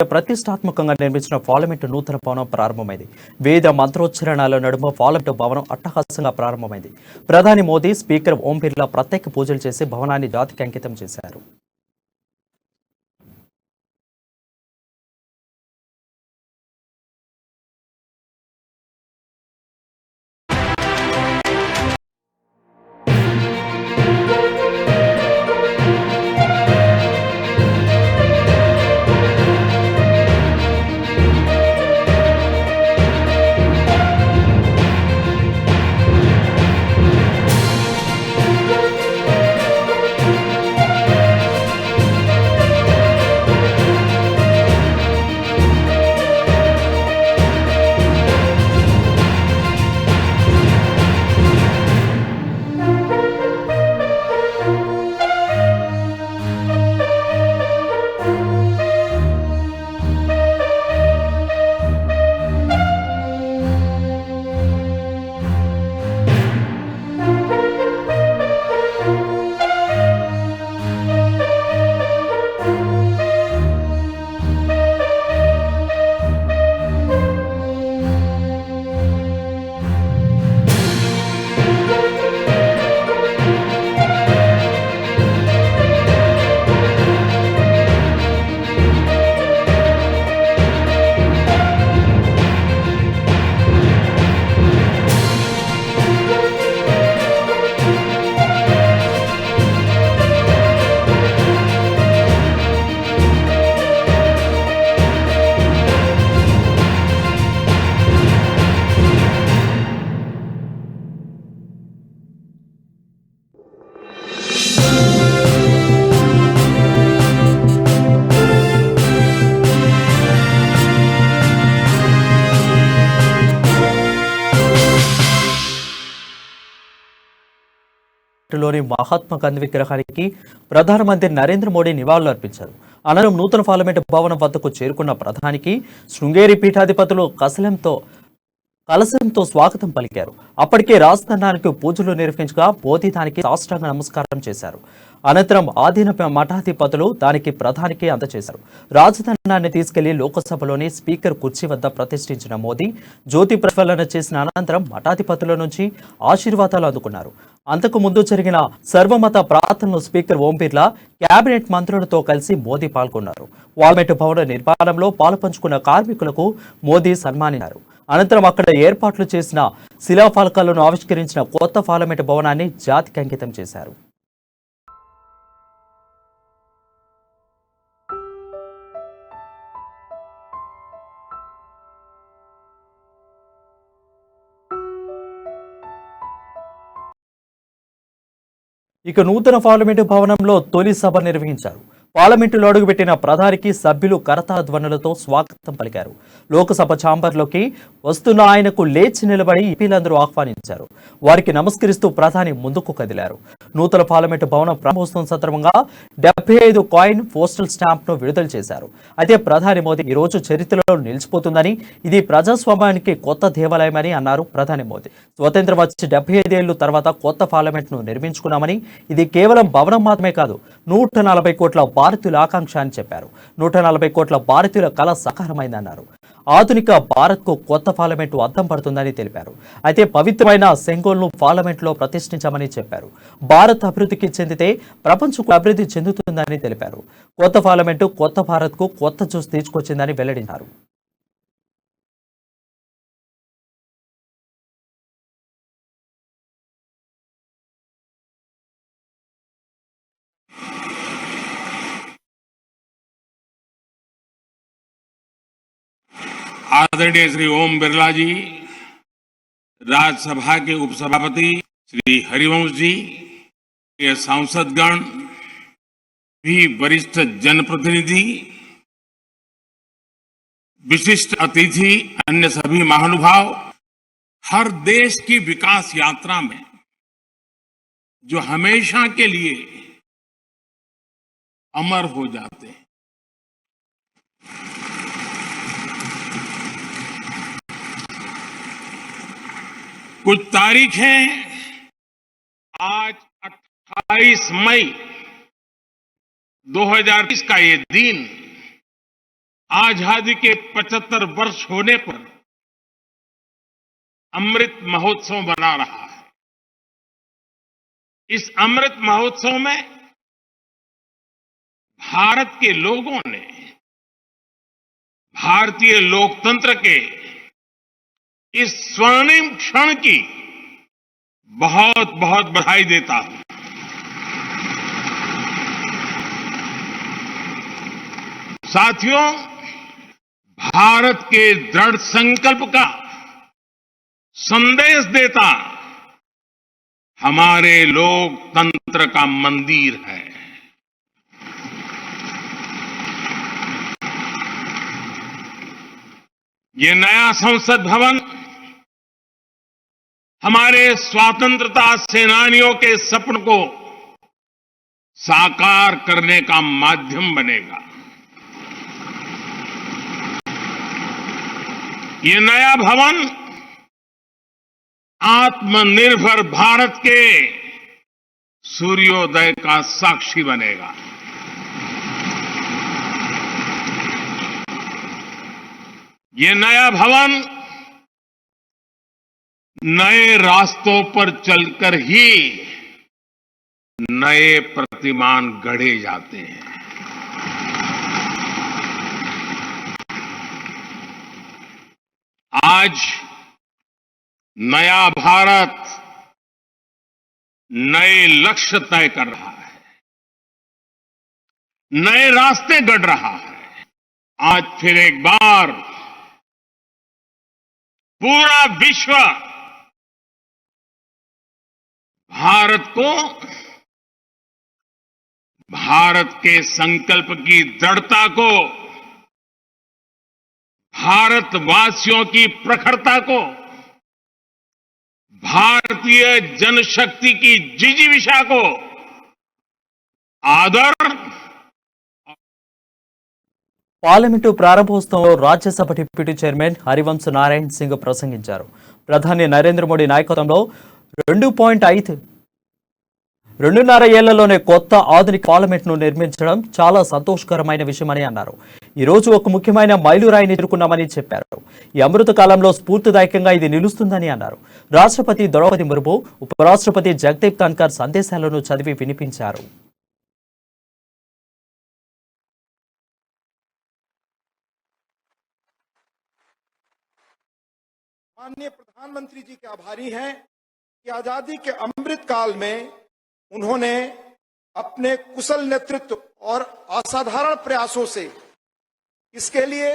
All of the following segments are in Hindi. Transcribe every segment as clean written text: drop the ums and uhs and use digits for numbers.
ప్రతిష్టాత్మకంగా నిర్మించిన పార్లమెంటు నూతన భవనం ప్రారంభమైంది. వేద మంత్రోచ్చరణల నడుమ పార్లమెంటు భవనం అట్టహాసంగా ప్రారంభమైంది. ప్రధాని మోదీ, స్పీకర్ ఓం బిర్లా ప్రత్యేక పూజలు చేసి భవనాన్ని జాతికి అంకితం చేశారు. లోని మహాత్మా గాంధీ విగ్రహానికి ప్రధానమంత్రి నరేంద్ర మోడీ నివాళులు అర్పించారు. అనంతరం నూతన పార్లమెంటు భవనం వద్దకు చేరుకున్న ప్రధానికి శృంగేరి పీఠాధిపతులు కలశంతో స్వాగతం పలికారు. అప్పటికే రాజధానికి పూజలు నిర్వహించగా మోదీ దానికి సాష్టాంగ నమస్కారం చేశారు. అనంతరం ఆధీన మఠాధిపతులు దానికి ప్రధానికి అందజేశారు. రాజధానాన్ని తీసుకెళ్లి లోకసభలోని స్పీకర్ కుర్చీ వద్ద ప్రతిష్ఠించిన మోదీ జ్యోతి ప్రజ్వలన చేసిన అనంతరం మఠాధిపతుల నుంచి ఆశీర్వాదాలు అందుకున్నారు. అంతకు ముందు జరిగిన సర్వమత ప్రార్థనలో స్పీకర్ ఓం బిర్లా కేబినెట్ మంత్రులతో కలిసి మోదీ పాల్గొన్నారు. పార్లమెంటు భవన నిర్మాణంలో పాలుపంచుకున్న కార్మికులకు మోదీ సన్మానించారు. అనంతరం అక్కడ ఏర్పాట్లు చేసిన శిలాఫలకాలను ఆవిష్కరించిన కొత్త పార్లమెంటు భవనాన్ని జాతికి అంకితం చేశారు. ఇక నూతన పార్లమెంటు భవనంలో తొలి సభ నిర్వహించారు. పార్లమెంటులో అడుగుపెట్టిన ప్రధానికి సభ్యులు కరతాళ ధ్వనులతో స్వాగతం పలికారు. లోకసభ ఛాంబర్లోకి వస్తున్న ఆయనకు లేచి నిలబడి ఎంపీలందరూ ఆహ్వానించారు. వారికి నమస్కరిస్తూ ప్రధాని ముందుకు కదిలారు. నూతన పార్లమెంటు భవనం ప్రారంభోత్సవం సందర్భంగా 75 కాయిన్ పోస్టల్ స్టాంప్ ను విడుదల చేశారు. అయితే ప్రధాని మోదీ ఈ రోజు చరిత్రలో నిలిచిపోతుందని, ఇది ప్రజాస్వామ్యానికి కొత్త దేవాలయమని అన్నారు. ప్రధాని మోదీ స్వతంత్రం వచ్చి 75 ఏళ్ల తర్వాత కొత్త పార్లమెంట్ ను నిర్మించుకున్నామని, ఇది కేవలం భవనం మాత్రమే కాదు, 140 కోట్ల భారతీయుల ఆకాంక్ష అని చెప్పారు. 140 కోట్ల భారతీయుల కళ సాకారమైందన్నారు. ఆధునిక భారత్ కు కొత్త పార్లమెంటు అద్దం పడుతుందని తెలిపారు. అయితే పవిత్రమైన సెంగోల్ ను పార్లమెంట్ లో ప్రతిష్ఠించామని చెప్పారు. భారత్ అభివృద్ధికి చెందితే ప్రపంచంకు అభివృద్ధి చెందుతుందని తెలిపారు. కొత్త పార్లమెంటు కొత్త భారత్ కు కొత్త జోష్ తీసుకొచ్చిందని వెల్లడించారు. आदरणीय श्री ओम बिरला जी, राज्यसभा के उपसभापति श्री हरिवंश जी, ये सांसदगण, भी वरिष्ठ जनप्रतिनिधि, विशिष्ट अतिथि, अन्य सभी महानुभाव, हर देश की विकास यात्रा में जो हमेशा के लिए अमर हो जाते हैं, कुछ तारीखें आज 28 मई 2020 का ये दिन आजादी के 75 वर्ष होने पर अमृत महोत्सव मना रहा है। इस अमृत महोत्सव में भारत के लोगों ने भारतीय लोकतंत्र के इस स्वर्णिम क्षण की बहुत बहुत बधाई देता हूं। साथियों, भारत के दृढ़ संकल्प का संदेश देता हमारे लोकतंत्र का मंदिर है। ये नया संसद भवन हमारे स्वतंत्रता सेनानियों के सपन को साकार करने का माध्यम बनेगा। ये नया भवन आत्मनिर्भर भारत के सूर्योदय का साक्षी बनेगा। ये नया भवन नए रास्तों पर चलकर ही नए प्रतिमान गढ़े जाते हैं। आज नया भारत नए लक्ष्य तय कर रहा है, नए रास्ते गढ़ रहा है। आज फिर एक बार पूरा विश्व भारत को भारत के संकल्प की दृढ़ता को, भारतवासियों की प्रखरता को, भारतीय जनशक्ति की जिजीविषा को आदर। పార్లమెంటు ప్రారంభోత్సవంలో రాజ్యసభ డిప్యూటీ చైర్మన్ హరివంశ్ నారాయణ్ సింగ్ ప్రసంగించారు. ప్రధాని నరేంద్ర మోడీ నాయకత్వంలో 2.5 ఏళ్లలోనే కొత్త ఆధునిక పార్లమెంట్ను నిర్మించడం చాలా సంతోషకరమైన విషయమని అన్నారు. ఈ రోజు ఒక ముఖ్యమైన మైలురాయిని ఎదుర్కొన్నామని చెప్పారు. ఈ అమృత కాలంలో స్ఫూర్తిదాయకంగా ఇది నిలుస్తుందని అన్నారు. రాష్ట్రపతి ద్రౌపది ముర్ము, ఉపరాష్ట్రపతి జగదీప్ ధన్కర్ సందేశాలను చదివి వినిపించారు. माननीय प्रधानमंत्री जी के आभारी हैं कि आजादी के अमृत काल में उन्होंने अपने कुशल नेतृत्व और असाधारण प्रयासों से इसके लिए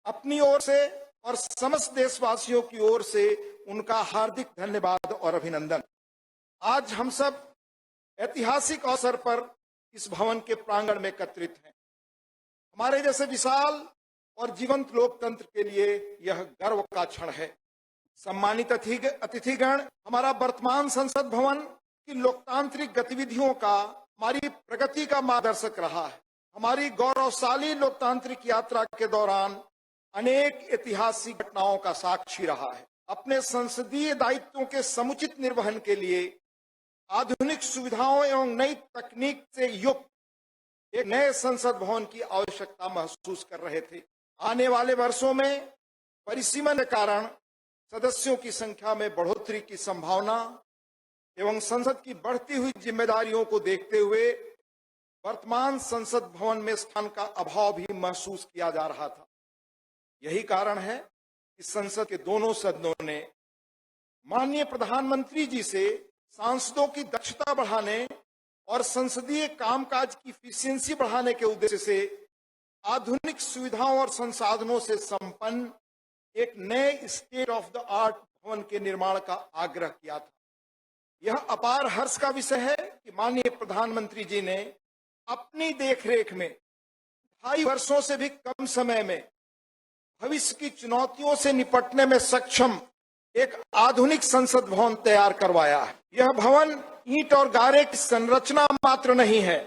अपनी ओर से और समस्त देशवासियों की ओर से उनका हार्दिक धन्यवाद और अभिनंदन। आज हम सब ऐतिहासिक अवसर पर इस भवन के प्रांगण में एकत्रित हैं। हमारे जैसे विशाल और जीवंत लोकतंत्र के लिए यह गर्व का क्षण है। सम्मानित अतिथिगण, हमारा वर्तमान संसद भवन की लोकतांत्रिक गतिविधियों का हमारी प्रगति का मार्गदर्शक रहा है। हमारी गौरवशाली लोकतांत्रिक यात्रा के दौरान अनेक ऐतिहासिक घटनाओं का साक्षी रहा है। अपने संसदीय दायित्वों के समुचित निर्वहन के लिए आधुनिक सुविधाओं एवं नई तकनीक से युक्त एक नए संसद भवन की आवश्यकता महसूस कर रहे थे। आने वाले वर्षों में परिसीमन के कारण सदस्यों की संख्या में बढ़ोतरी की संभावना एवं संसद की बढ़ती हुई जिम्मेदारियों को देखते हुए वर्तमान संसद भवन में स्थान का अभाव भी महसूस किया जा रहा था। यही कारण है कि संसद के दोनों सदनों ने माननीय प्रधानमंत्री जी से सांसदों की दक्षता बढ़ाने और संसदीय कामकाज की इफिशियंसी बढ़ाने के उद्देश्य से आधुनिक सुविधाओं और संसाधनों से संपन्न एक नए स्टेट ऑफ द आर्ट भवन के निर्माण का आग्रह किया था। यह अपार हर्ष का विषय है कि माननीय प्रधानमंत्री जी ने अपनी देखरेख में 2.5 वर्षों से भी कम समय में भविष्य की चुनौतियों से निपटने में सक्षम एक आधुनिक संसद भवन तैयार करवाया है। यह भवन ईंट और गारे की संरचना मात्र नहीं है,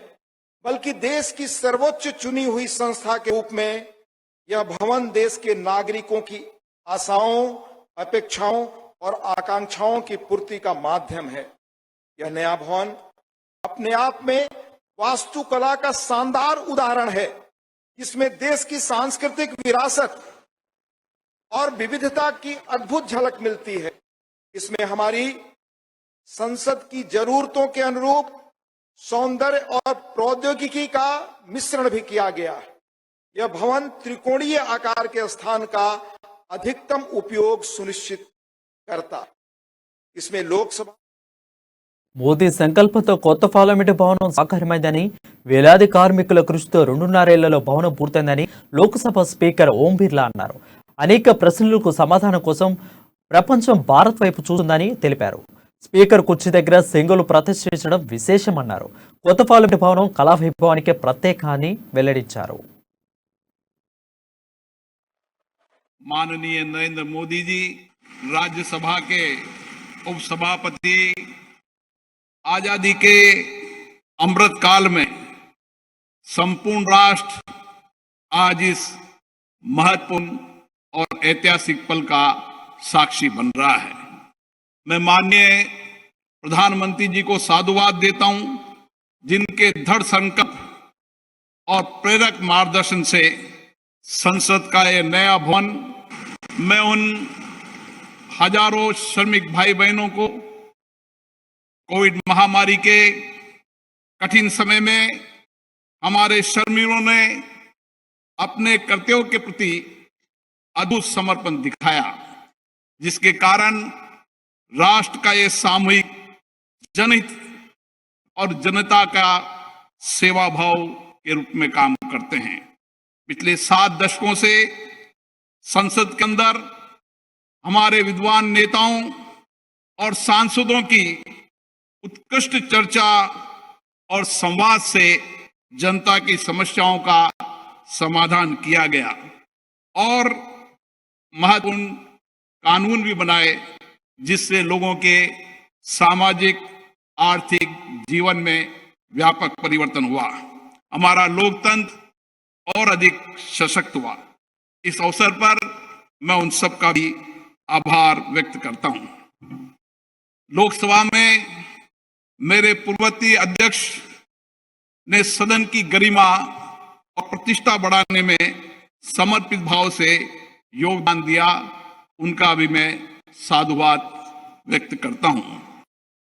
बल्कि देश की सर्वोच्च चुनी हुई संस्था के रूप में यह भवन देश के नागरिकों की आशाओं, अपेक्षाओं और आकांक्षाओं की पूर्ति का माध्यम है। यह नया भवन अपने आप में वास्तुकला का शानदार उदाहरण है, इसमें देश की सांस्कृतिक विरासत और विविधता की अद्भुत झलक मिलती है। इसमें हमारी संसद की जरूरतों के अनुरूप सौंदर्य और प्रौद्योगिकी का मिश्रण भी किया गया है। यह भवन त्रिकोणीय आकार के स्थान का अधिकतम उपयोग सुनिश्चित करता है। इसमें लोकसभा మోదీ సంకల్పంతో కొత్త పార్లమెంటు భవనం సాకారమైందని, వేలాది కార్మికుల కృషితో 2.5 ఏళ్లలో భవనం పూర్తయిందని లోక్సభ స్పీకర్ ఓం బిర్లా అన్నారు. అనేక ప్రశ్నలకు సమాధానం కోసం ప్రపంచం భారత్ వైపు చూస్తుందని తెలిపారు. స్పీకర్ కుర్చీ దగ్గర సింగులు ప్రతిష్ఠించడం విశేషమన్నారు. కొత్త పార్లమెంటు భవనం కళావైభవానికి ప్రత్యేకాన్ని వెల్లడించారు. माननीय नरेंद्र मोदी जी, राज्यसभा के उपसभापति, आजादी के अमृत काल में संपूर्ण राष्ट्र आज इस महत्वपूर्ण और ऐतिहासिक पल का साक्षी बन रहा है। मैं माननीय प्रधानमंत्री जी को साधुवाद देता हूं, जिनके दृढ़ संकल्प और प्रेरक मार्गदर्शन से संसद का यह नया भवन, मैं उन हजारों श्रमिक भाई बहनों को कोविड महामारी के कठिन समय में हमारे श्रमिकों ने अपने कर्तव्यों के प्रति अद्भुत समर्पण दिखाया, जिसके कारण राष्ट्र का ये सामूहिक जनहित और जनता का सेवा भाव के रूप में काम करते हैं। पिछले 7 दशकों से संसद के अंदर हमारे विद्वान नेताओं और सांसदों की उत्कृष्ट चर्चा और संवाद से जनता की समस्याओं का समाधान किया गया और महत्वपूर्ण कानून भी बनाए, जिससे लोगों के सामाजिक आर्थिक जीवन में व्यापक परिवर्तन हुआ। हमारा लोकतंत्र और अधिक सशक्त हुआ। इस अवसर पर मैं उन सब का भी आभार व्यक्त करता हूं। लोकसभा में मेरे पूर्ववर्ती अध्यक्ष ने सदन की गरिमा और प्रतिष्ठा बढ़ाने में समर्पित भाव से योगदान दिया, उनका भी मैं साधुवाद व्यक्त करता हूं।